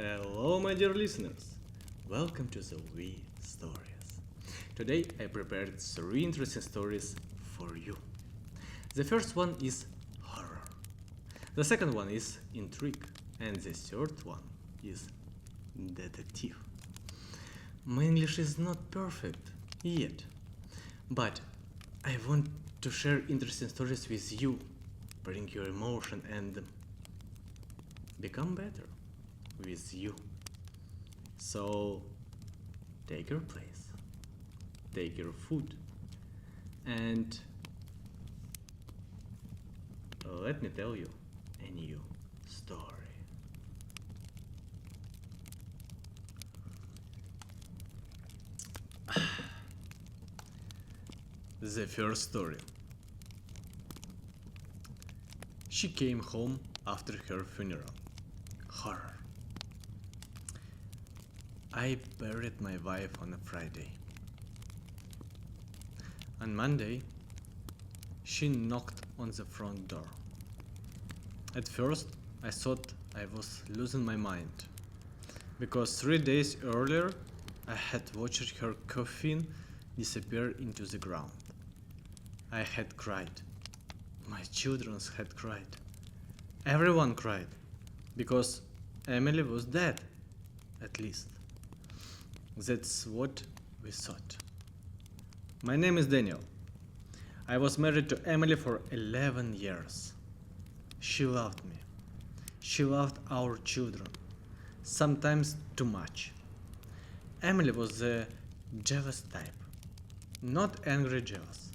Hello, my dear listeners. Welcome to the We Stories. Today I prepared three interesting stories for you. The first one is horror. The second one is intrigue. And the third one is detective. My English is not perfect yet, but I want to share interesting stories with you, bring your emotion and become better with you. So take your place, take your food, and let me tell you a new story. The first story. She came home after her funeral. Horror. I buried my wife on a Friday. On Monday, she knocked on the front door. At first, I thought I was losing my mind, because 3 days earlier, I had watched her coffin disappear into the ground. I had cried. My children had cried. Everyone cried, because Emily was dead, at least. That's what we thought. My name is Daniel. I was married to Emily for 11 years. She loved me. She loved our children, sometimes too much. Emily was the jealous type. Not angry jealous.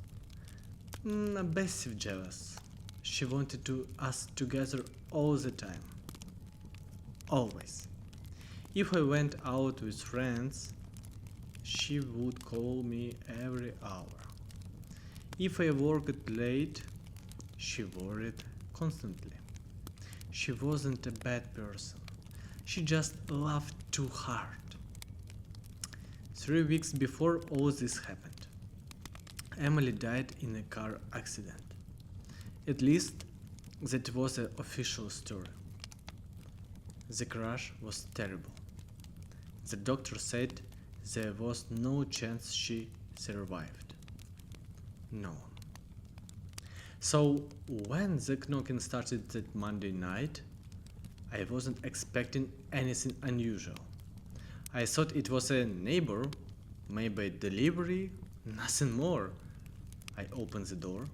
Abusive jealous. She wanted us together all the time. Always. If I went out with friends, she would call me every hour. If I worked late, she worried constantly. She wasn't a bad person. She just laughed too hard. 3 weeks before all this happened, Emily died in a car accident. At least that was the official story. The crash was terrible. The doctor said there was no chance she survived. No. So when the knocking started that Monday night, I wasn't expecting anything unusual. I thought it was a neighbor, maybe a delivery, nothing more. I opened the door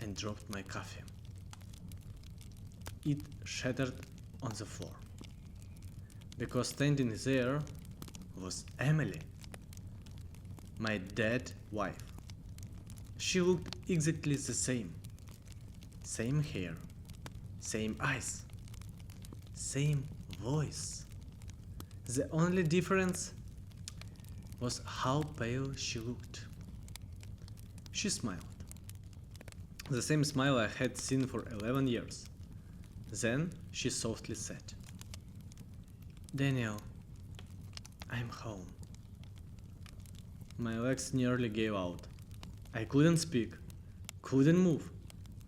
and dropped my coffee. It shattered on the floor, because standing there was Emily, my dead wife. She looked exactly the same. Same hair, same eyes, same voice. The only difference was how pale she looked. She smiled. The same smile I had seen for 11 years. Then she softly said, "Daniel, I'm home." My legs nearly gave out. I couldn't speak, couldn't move,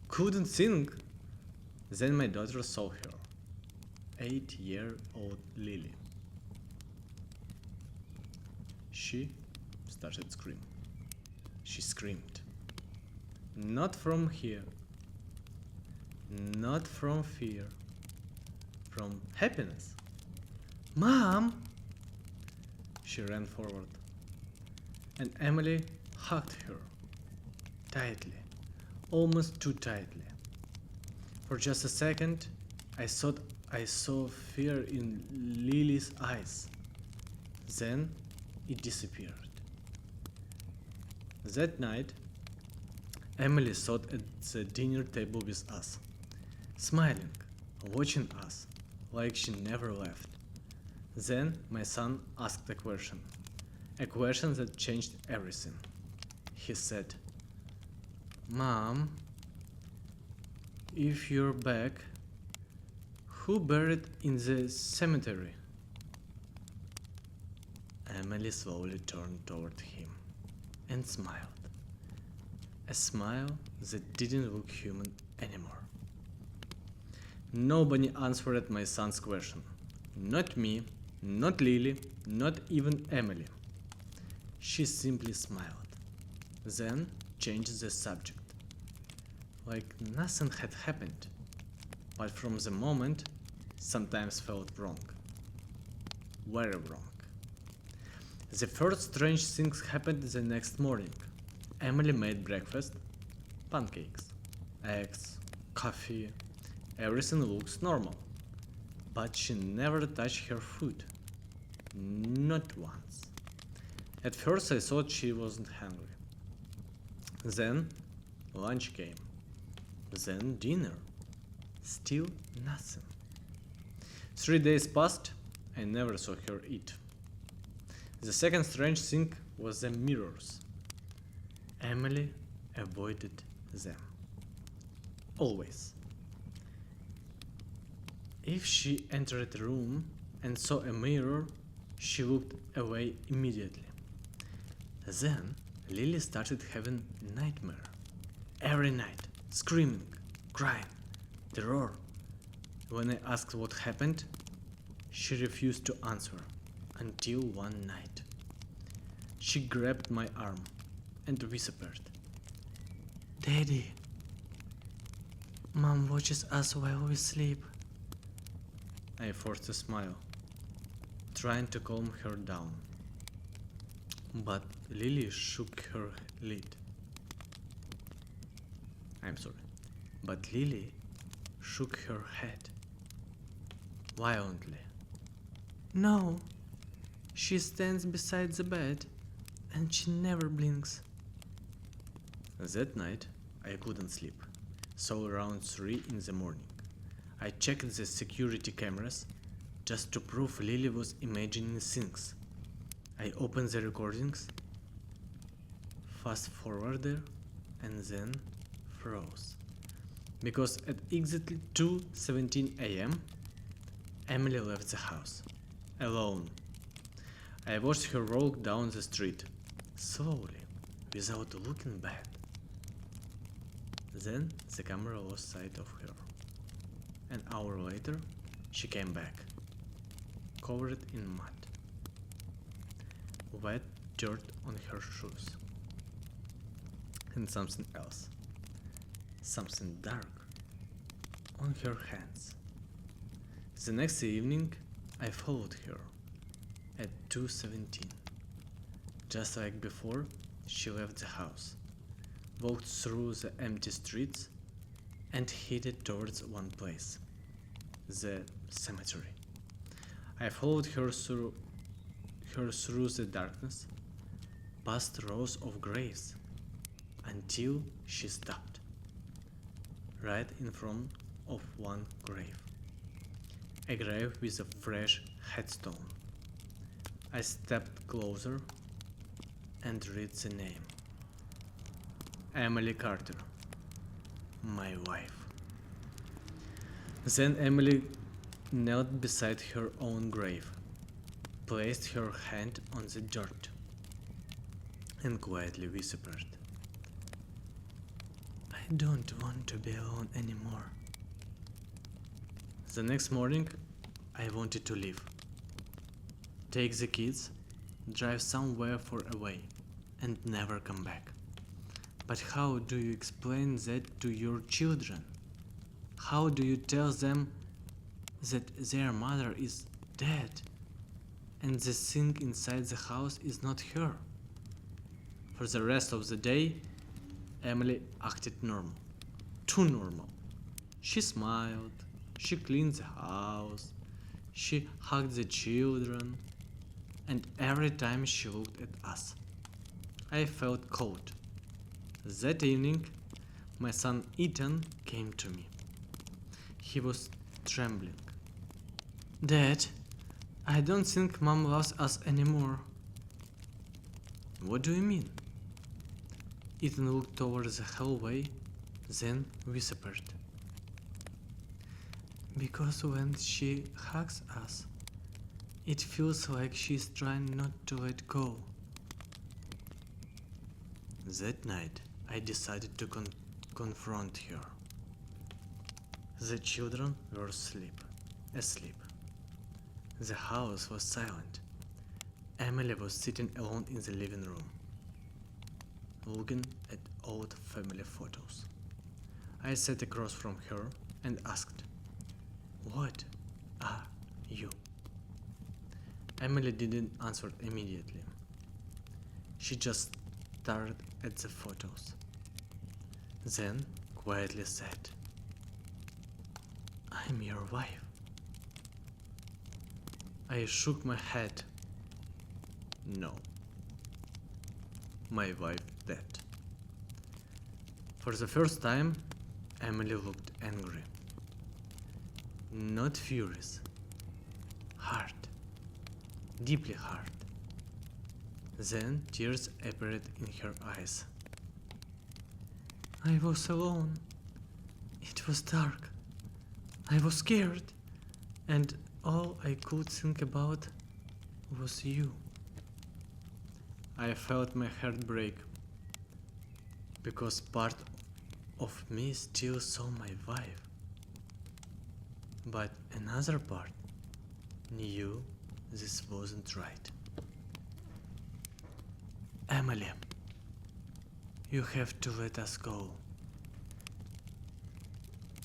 couldn't think. Then my daughter saw her, 8-year-old Lily. She started screaming. She screamed. Not from here, not from fear, from happiness. "Mom!" She ran forward, and Emily hugged her tightly, almost too tightly. For just a second, I thought I saw fear in Lily's eyes. Then it disappeared. That night, Emily sat at the dinner table with us, smiling, watching us like she never left. Then my son asked a question that changed everything. He said, "Mom, if you're back, who buried in the cemetery?" Emily slowly turned toward him and smiled. A smile that didn't look human anymore. Nobody answered my son's question. Not me, not Lily, not even Emily. She simply smiled, then changed the subject, like nothing had happened, but from the moment, sometimes felt wrong. Very wrong. The first strange things happened the next morning. Emily made breakfast, pancakes, eggs, coffee, everything looks normal. But she never touched her food. Not once. At first I thought she wasn't hungry. Then lunch came. Then dinner. Still nothing. 3 days passed, I never saw her eat. The second strange thing was the mirrors. Emily avoided them. Always. If she entered a room and saw a mirror, she looked away immediately. Then Lily started having nightmare. Every night, screaming, crying, terror. When I asked what happened, she refused to answer until one night. She grabbed my arm and whispered, "Daddy, Mom watches us while we sleep." I forced a smile, trying to calm her down. But Lily shook her lid. I'm sorry. But Lily shook her head violently. "No, she stands beside the bed and she never blinks." That night I couldn't sleep, so around 3 in the morning I checked the security cameras just to prove Lily was imagining things. I opened the recordings, fast forwarded, and then froze. Because at exactly 2:17 a.m., Emily left the house, alone. I watched her walk down the street, slowly, without looking back. Then the camera lost sight of her. An hour later, she came back, covered in mud, wet dirt on her shoes, and something else, something dark, on her hands. The next evening, I followed her at 2:17. Just like before, she left the house, walked through the empty streets, and headed towards one place, the cemetery. I followed her through the darkness, past rows of graves, until she stopped, right in front of one grave. A grave with a fresh headstone. I stepped closer and read the name. Emily Carter, my wife. Then Emily knelt beside her own grave, placed her hand on the dirt, and quietly whispered, "I don't want to be alone anymore." The next morning, I wanted to leave. Take the kids, drive somewhere far away, and never come back. But how do you explain that to your children? How do you tell them that their mother is dead and the thing inside the house is not her? For the rest of the day, Emily acted normal. Too normal. She smiled, she cleaned the house, she hugged the children, and every time she looked at us, I felt cold. That evening, my son Ethan came to me. He was trembling. "Dad, I don't think Mom loves us anymore." "What do you mean?" Ethan looked towards the hallway, then whispered, "Because when she hugs us, it feels like she's trying not to let go." That night, I decided to confront her. The children were asleep. The house was silent. Emily was sitting alone in the living room, looking at old family photos. I sat across from her and asked, "What are you?" Emily didn't answer immediately. She just stared at the photos. Then quietly said, "I'm your wife." I shook my head. No. My wife dead. For the first time, Emily looked angry. Not furious. Hard. Deeply hard. Then tears appeared in her eyes. I was alone. It was dark. I was scared. And all I could think about was you. I felt my heart break because part of me still saw my wife. But another part knew this wasn't right. Emily, you have to let us go.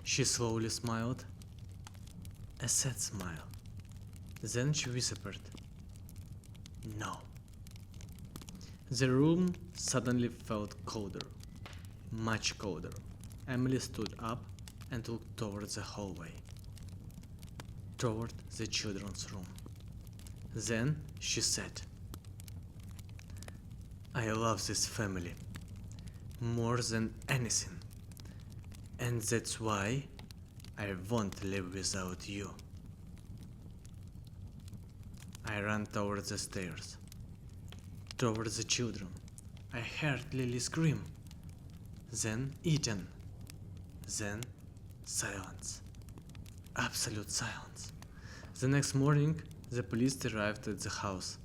She slowly smiled, a sad smile. Then she whispered, "No." The room suddenly felt colder, much colder. Emily stood up and looked towards the hallway, toward the children's room. Then she said, "I love this family more than anything, and that's why I won't live without you." I ran towards the stairs, towards the children. I heard Lily scream, then Ethan, then silence, absolute silence. The next morning, the police arrived at the house.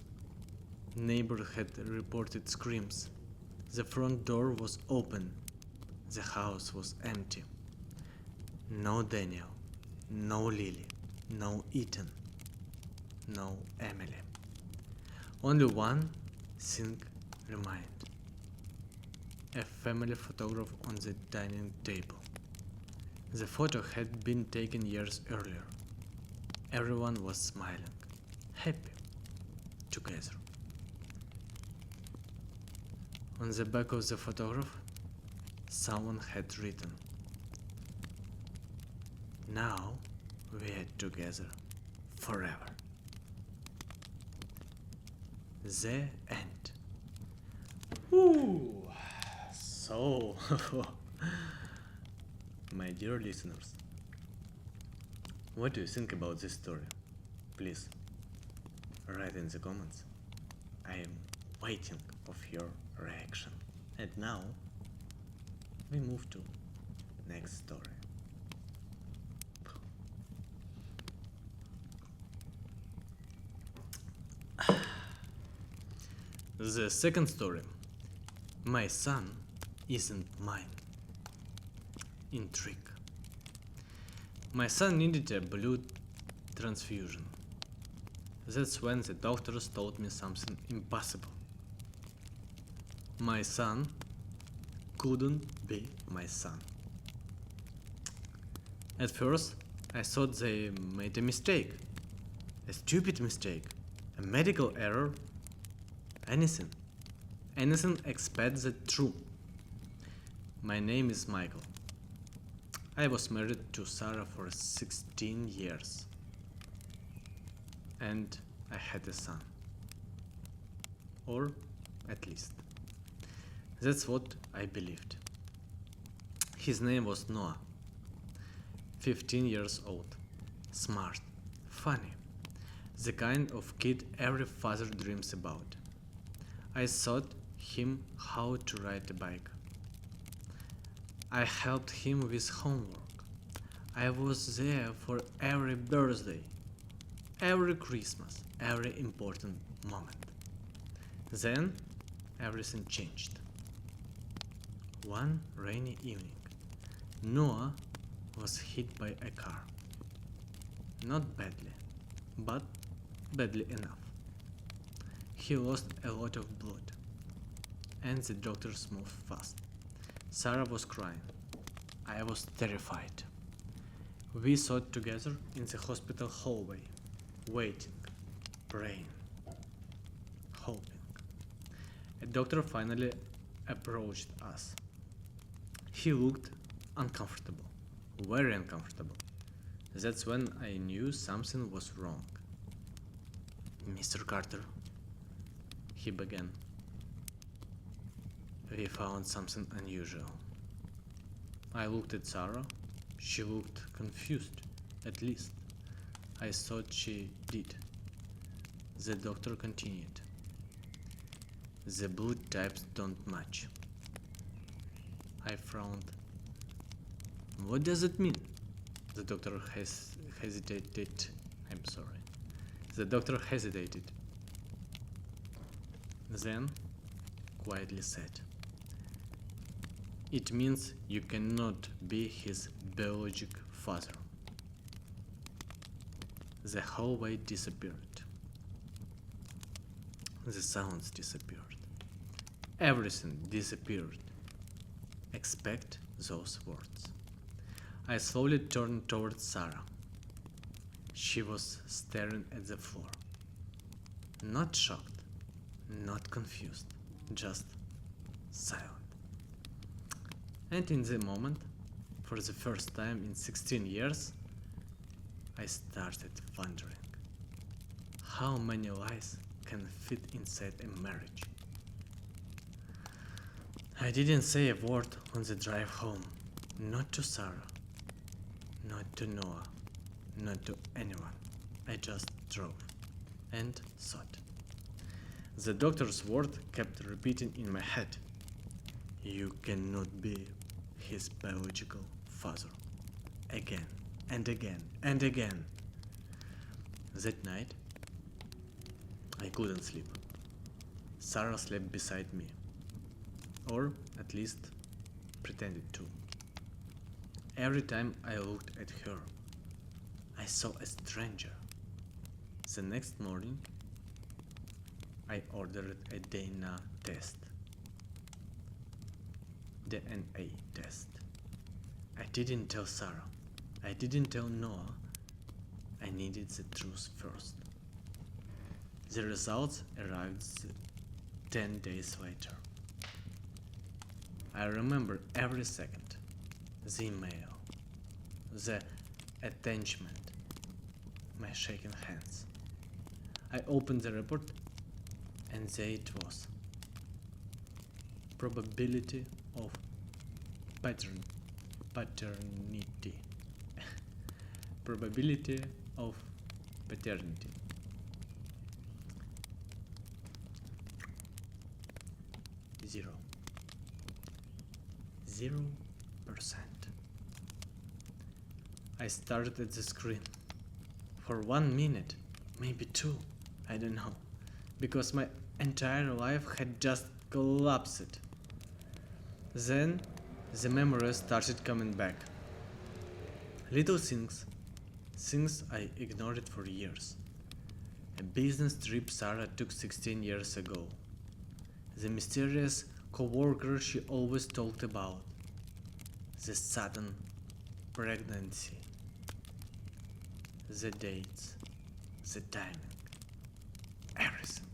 Neighbors had reported screams. The front door was open. The house was empty. No Daniel, no Lily, no Ethan, no Emily. Only one thing remained. A family photograph on the dining table. The photo had been taken years earlier. Everyone was smiling, happy, together. On the back of the photograph, someone had written, "Now we're together forever." The end. Ooh. So, my dear listeners, what do you think about this story? Please write in the comments. I am waiting of your reaction. And now we move to next story. The second story. My son isn't mine. Intrigue. My son needed a blood transfusion. That's when the doctors told me something impossible. My son couldn't be my son. At first, I thought they made a mistake. A stupid mistake. A medical error. Anything. Anything except the truth. My name is Michael. I was married to Sarah for 16 years. And I had a son. Or at least. That's what I believed. His name was Noah. 15 years old. Smart. Funny. The kind of kid every father dreams about. I taught him how to ride a bike. I helped him with homework. I was there for every birthday, every Christmas, every important moment. Then everything changed. One rainy evening, Noah was hit by a car. Not badly, but badly enough. He lost a lot of blood, and the doctors moved fast. Sarah was crying. I was terrified. We sat together in the hospital hallway, waiting, praying, hoping. A doctor finally approached us. He looked uncomfortable, very uncomfortable. That's when I knew something was wrong. Mr. Carter, he began. We found something unusual. I looked at Sarah. She looked confused, at least. I thought she did. The doctor continued. The blood types don't match. I frowned. What does it mean? The doctor hesitated. I'm sorry. The doctor hesitated. Then quietly said, it means you cannot be his biological father. The hallway disappeared. The sounds disappeared. Everything disappeared. Except those words. I slowly turned towards Sarah. She was staring at the floor. Not shocked, not confused, just silent. And in the moment, for the first time in 16 years, I started wondering how many lies can fit inside a marriage. I didn't say a word on the drive home, not to Sarah, not to Noah, not to anyone. I just drove and thought. The doctor's word kept repeating in my head. You cannot be his biological father. Again and again and again. That night, I couldn't sleep. Sarah slept beside me, or at least pretended to. Every time I looked at her, I saw a stranger. The next morning, I ordered a DNA test. DNA test. I didn't tell Sarah. I didn't tell Noah. I needed the truth first. The results arrived 10 days later. I remember every second. The email, the attachment, my shaking hands. I opened the report and there it was. Probability of paternity. Probability of paternity. Zero. 0%. I stared at the screen for 1 minute, maybe 2, I don't know, because my entire life had just collapsed. Then the memories started coming back. Little things I ignored for years. A business trip Sarah took 16 years ago. The mysterious co-worker she always talked about. The sudden pregnancy. The dates. The timing. Everything.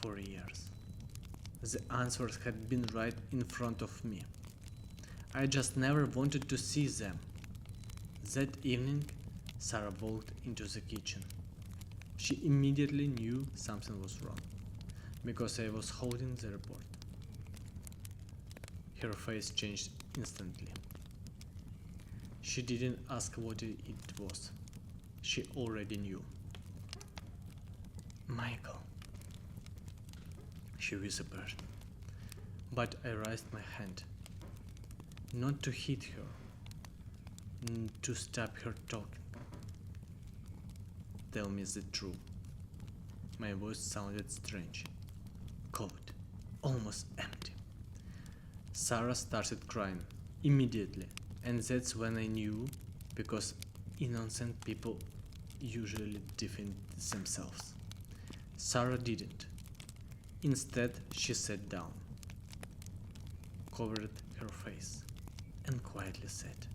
For years. The answers had been right in front of me. I just never wanted to see them. That evening, Sarah walked into the kitchen. She immediately knew something was wrong, because I was holding the report. Her face changed instantly. She didn't ask what it was. She already knew. Michael, she whispered. But I raised my hand. Not to hit her, to stop her talking. Tell me the truth. My voice sounded strange, cold, almost empty. Sarah started crying immediately, and that's when I knew, because innocent people usually defend themselves. Sarah didn't. Instead, she sat down, covered her face, and quietly said,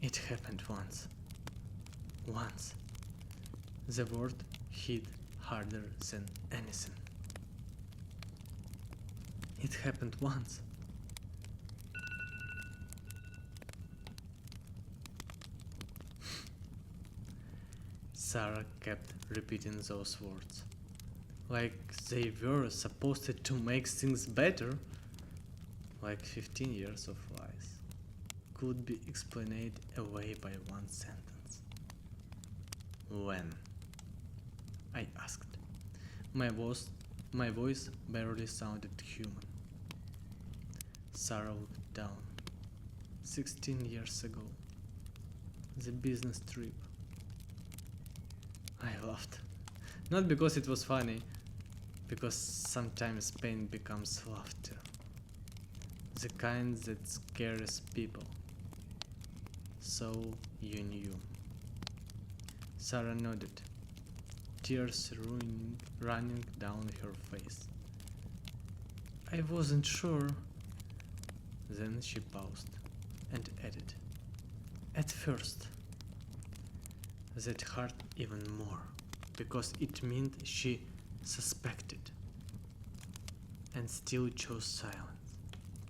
"It happened once. Once." The word hit harder than anything. It happened once. Sarah kept repeating those words, like they were supposed to make things better, like 15 years of lies could be explained away by one sentence. "When?" I asked. My voice barely sounded human. Sarah looked down. 16 years ago. The business trip. I laughed. Not because it was funny, because sometimes pain becomes laughter. The kind that scares people. "So you knew." Sarah nodded, tears running down her face. "I wasn't sure." Then she paused and added, "At first." That hurt even more, because it meant she suspected and still chose silence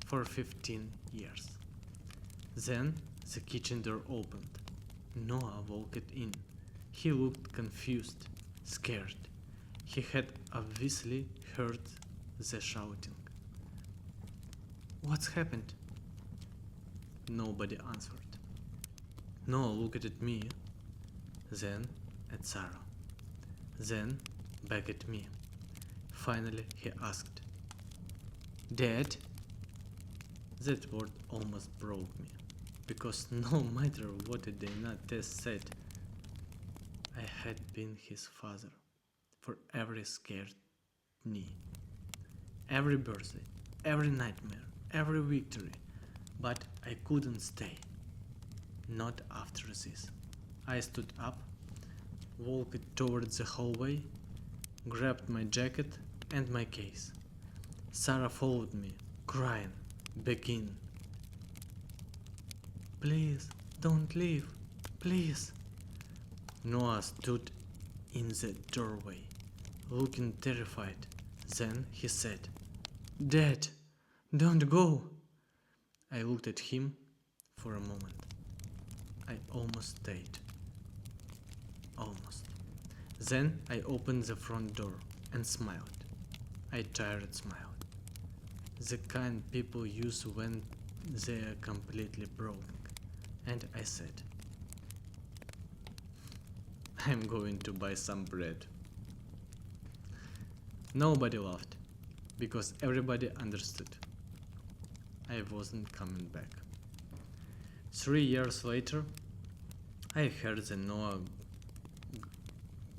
for 15 years. Then the kitchen door opened. Noah walked in. He looked confused, scared. He had obviously heard the shouting. "What's happened?" Nobody answered. Noah looked at me, then at Sarah, then back at me. Finally, he asked, "Dad?" That word almost broke me, because no matter what the DNA test said, I had been his father for every scared knee, every birthday, every nightmare, every victory, but I couldn't stay. Not after this. I stood up, walked towards the hallway, grabbed my jacket and my case. Sarah followed me, crying, begging, "Please, don't leave, please." Noah stood in the doorway, looking terrified. Then he said, "Dad, don't go." I looked at him for a moment. I almost stayed. Almost. Then I opened the front door and smiled. A tired smile. The kind people use when they are completely broken. And I said, "I'm going to buy some bread." Nobody laughed, because everybody understood. I wasn't coming back. 3 years later, I heard that Noah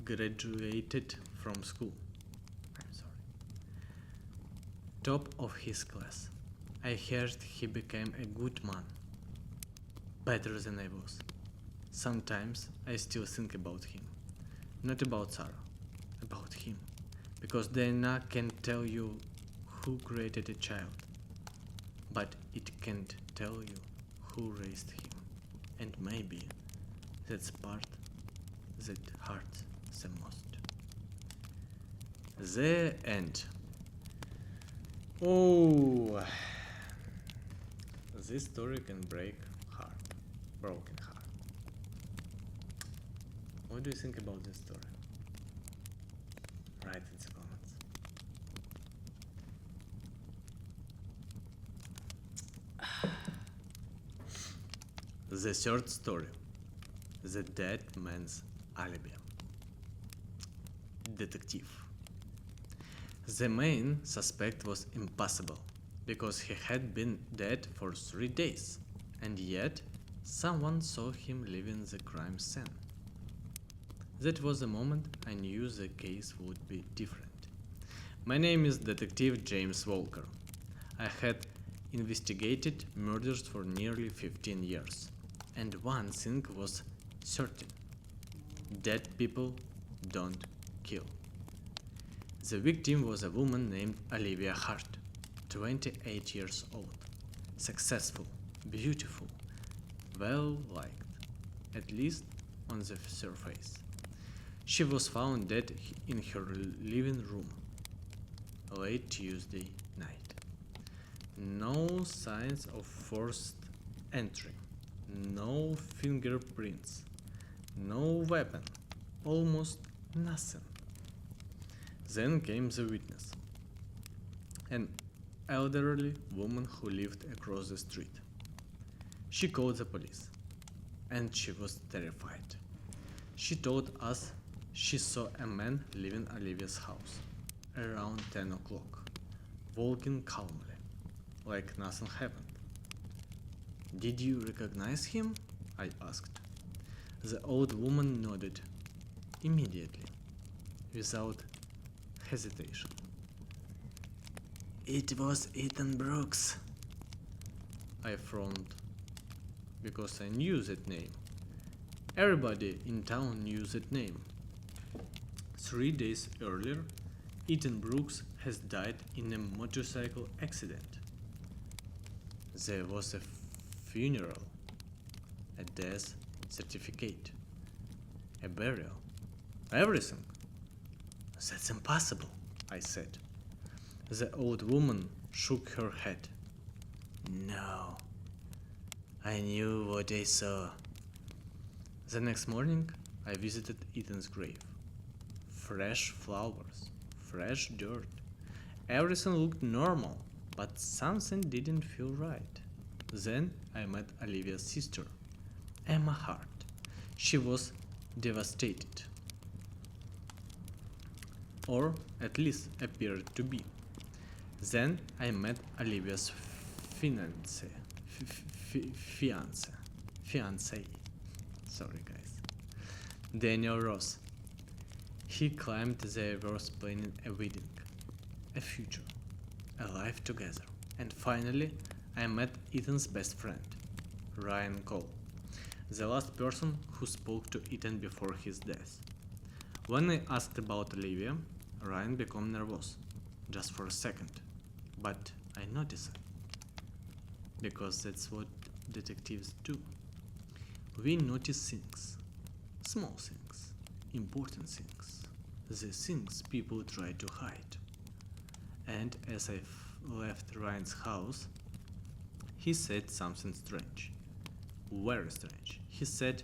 graduated from school. Top of his class. I heard he became a good man. Better than I was. Sometimes I still think about him. Not about Sarah. About him. Because DNA can tell you who created a child. But it can't tell you who raised him. And maybe that's part that hurts the most. The end. Oh, this story can break heart, broken heart. What do you think about this story? Write in the comments. The third story, the dead man's alibi. Detective. The main suspect was impossible, because he had been dead for 3 days, and yet someone saw him leaving the crime scene. That was the moment I knew the case would be different. My name is Detective James Walker. I had investigated murders for nearly 15 years, and one thing was 13. Dead people don't kill. The victim was a woman named Olivia Hart, 28 years old, successful, beautiful, well liked, at least on the surface. She was found dead in her living room late Tuesday night. No signs of forced entry, no fingerprints, no weapon, almost nothing. Then came the witness, an elderly woman who lived across the street. She called the police, and she was terrified. She told us she saw a man leaving Olivia's house around 10 o'clock, walking calmly, like nothing happened. Did you recognize him? I asked. The old woman nodded, immediately, without hesitation. It was Ethan Brooks. I frowned, because I knew that name. Everybody in town knew that name. 3 days earlier, Ethan Brooks has died in a motorcycle accident. There was a funeral, a death certificate, a burial, everything. That's impossible, I said. The old woman shook her head. No, I knew what I saw. The next morning, I visited Ethan's grave. Fresh flowers, fresh dirt. Everything looked normal, but something didn't feel right. Then I met Olivia's sister, Emma Hart. She was devastated. Or at least appeared to be. Then I met Olivia's fiancé. Sorry guys. Daniel Ross. He claimed they were planning a wedding, a future, a life together. And finally, I met Ethan's best friend, Ryan Cole, the last person who spoke to Ethan before his death. When I asked about Olivia, Ryan became nervous, just for a second, but I noticed it, because that's what detectives do. We notice things, small things, important things, the things people try to hide. And as I left Ryan's house, he said something strange, very strange. He said,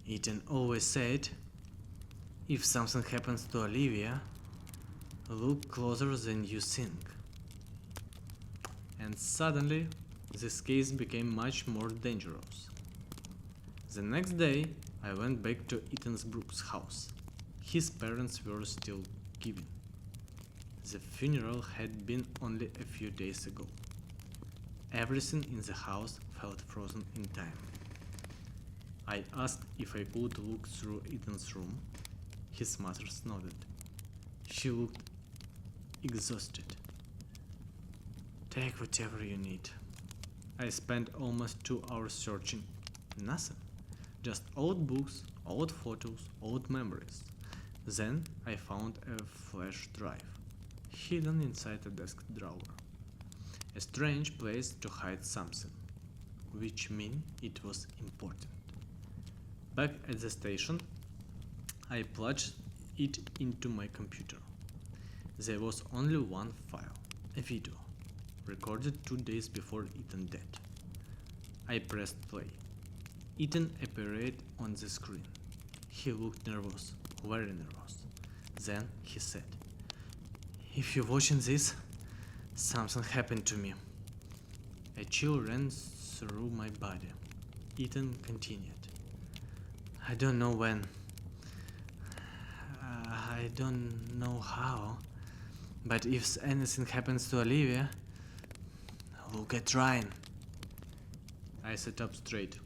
Ethan always said, if something happens to Olivia, look closer than you think. And suddenly, this case became much more dangerous. The next day, I went back to Ethan Brooks' house. His parents were still living. The funeral had been only a few days ago. Everything in the house felt frozen in time. I asked if I could look through Ethan's room. His mother nodded. She looked exhausted. Take whatever you need. I spent almost 2 hours searching. Nothing. Just old books, old photos, old memories. Then I found a flash drive, hidden inside a desk drawer. A strange place to hide something, which meant it was important. Back at the station, I plugged it into my computer. There was only one file, a video, recorded 2 days before Ethan died. I pressed play. Ethan appeared on the screen. He looked nervous, very nervous. Then he said, if you're watching this, something happened to me. A chill ran through my body. Ethan continued. I don't know when. I don't know how. But if anything happens to Olivia, look at Ryan. I sat up straight.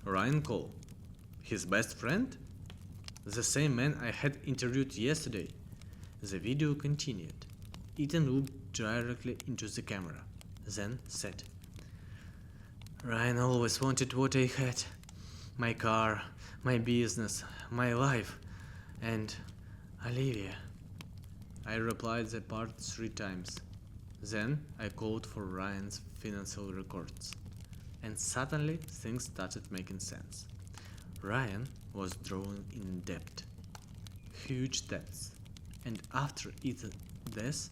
Ryan Cole? His best friend? The same man I had interviewed yesterday. The video continued. Ethan looked directly into the camera, then said, Ryan always wanted what I had. My car, my business, my life, and Olivia. I replied the part 3 times. Then I called for Ryan's financial records. And suddenly things started making sense. Ryan was drawing in debt. Huge debts. And after Ethan's death,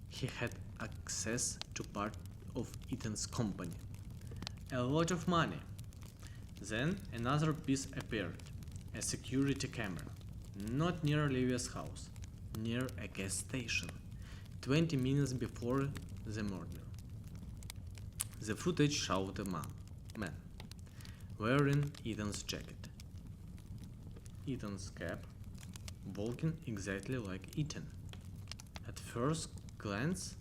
he had access to part of Ethan's company. A lot of money. Then another piece appeared. A security camera. Not near Olivia's house. Near a gas station. 20 minutes before the murder. The footage showed a man wearing Ethan's jacket, Ethan's cap, walking exactly like Ethan. At first glance,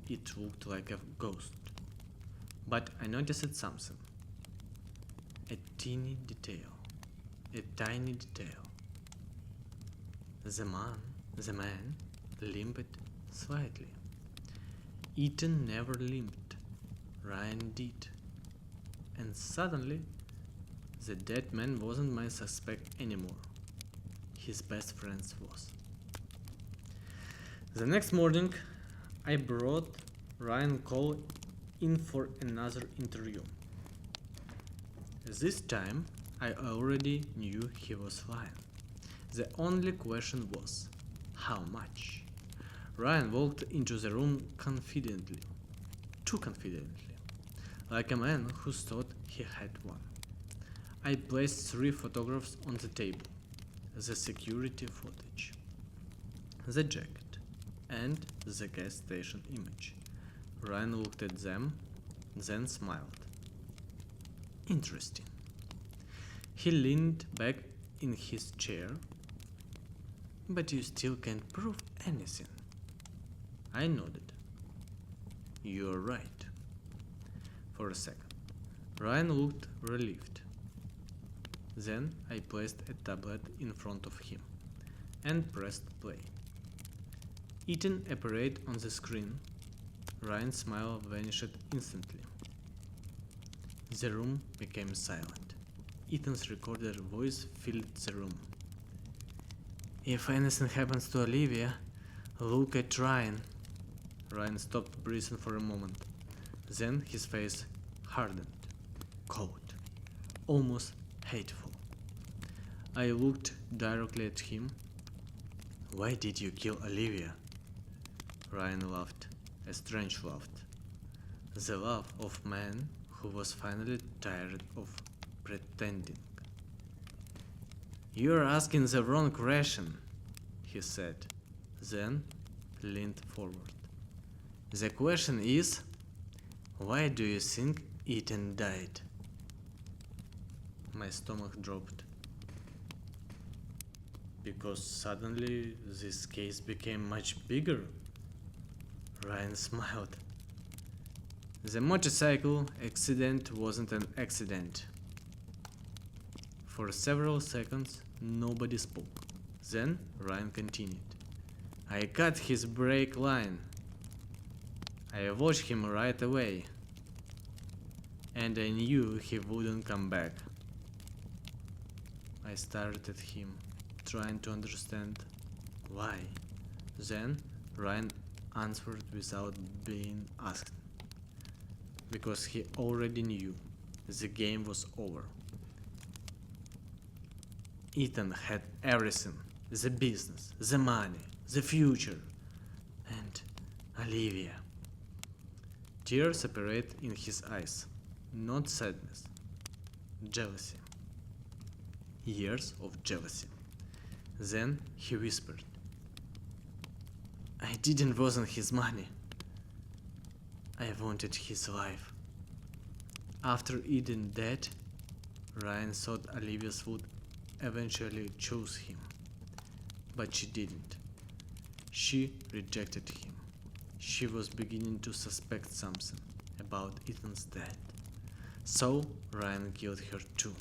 it looked like a ghost, but I noticed something. A tiny detail, a tiny detail. The man limped slightly. Ethan never limped. Ryan did. And suddenly, the dead man wasn't my suspect anymore. His best friend was. The next morning, I brought Ryan Cole in for another interview. This time, I already knew he was lying. The only question was, how much? Ryan walked into the room confidently, too confidently, like a man who thought he had won. I placed 3 photographs on the table, the security footage, the jacket, and the gas station image. Ryan looked at them, then smiled. Interesting. He leaned back in his chair. But you still can't prove anything. I nodded. You're right. For a second, Ryan looked relieved. Then I placed a tablet in front of him and pressed play. Ethan appeared on the screen. Ryan's smile vanished instantly. The room became silent. Ethan's recorded voice filled the room. If anything happens to Olivia, look at Ryan. Ryan stopped breathing for a moment. Then his face hardened, cold, almost hateful. I looked directly at him. Why did you kill Olivia? Ryan laughed, a strange laugh. The laugh of a man who was finally tired of pretending. You're asking the wrong question, he said, then leaned forward. The question is, why do you think Ethan died? My stomach dropped. Because suddenly this case became much bigger. Ryan smiled. The motorcycle accident wasn't an accident. For several seconds, nobody spoke. Then Ryan continued. I cut his brake line. I watched him right away. And I knew he wouldn't come back. I stared at him, trying to understand why. Then Ryan answered without being asked. Because he already knew the game was over. Ethan had everything, the business, the money, the future, and Olivia. Tears appeared in his eyes, not sadness, jealousy. Years of jealousy. Then he whispered, I didn't want his money. I wanted his life. After Eden died, Ryan thought Olivia would eventually choose him. But she didn't. She rejected him. She was beginning to suspect something about Ethan's death. So Ryan killed her too.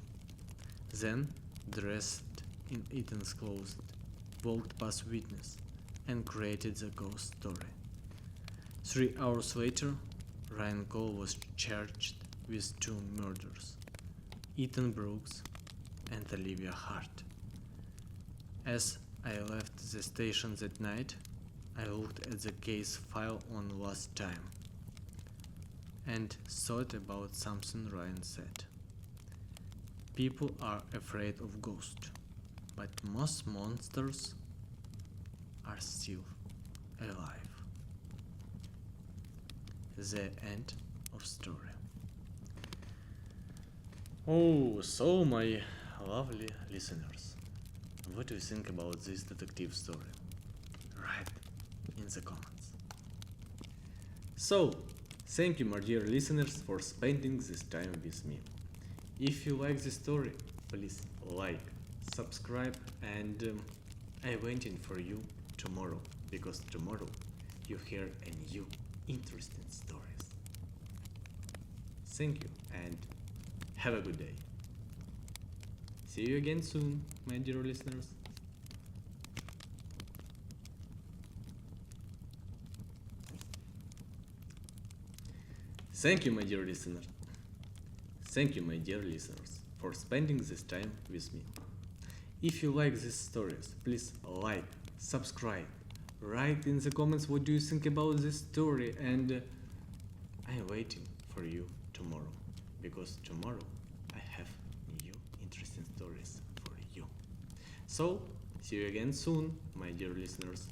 Then, dressed in Ethan's clothes, walked past witness and created the ghost story. 3 hours later, Ryan Cole was charged with 2 murders. Ethan Brooks, and Olivia Hart. As I left the station that night, I looked at the case file one last time and thought about something Ryan said. People are afraid of ghosts, but most monsters are still alive. The end of story. Oh, so my lovely listeners, what do you think about this detective story? Write in the comments. So, thank you, my dear listeners, for spending this time with me. If you like the story, please like, subscribe, and I'm waiting for you tomorrow, because tomorrow you hear a new interesting stories. Thank you and have a good day. See you again soon, my dear listeners. Thank you, my dear listener. Thank you, my dear listeners, for spending this time with me. If you like these stories, please like, subscribe, write in the comments what do you think about this story, and I'm waiting for you tomorrow, because tomorrow I have new interesting stories for you. So, see you again soon, my dear listeners.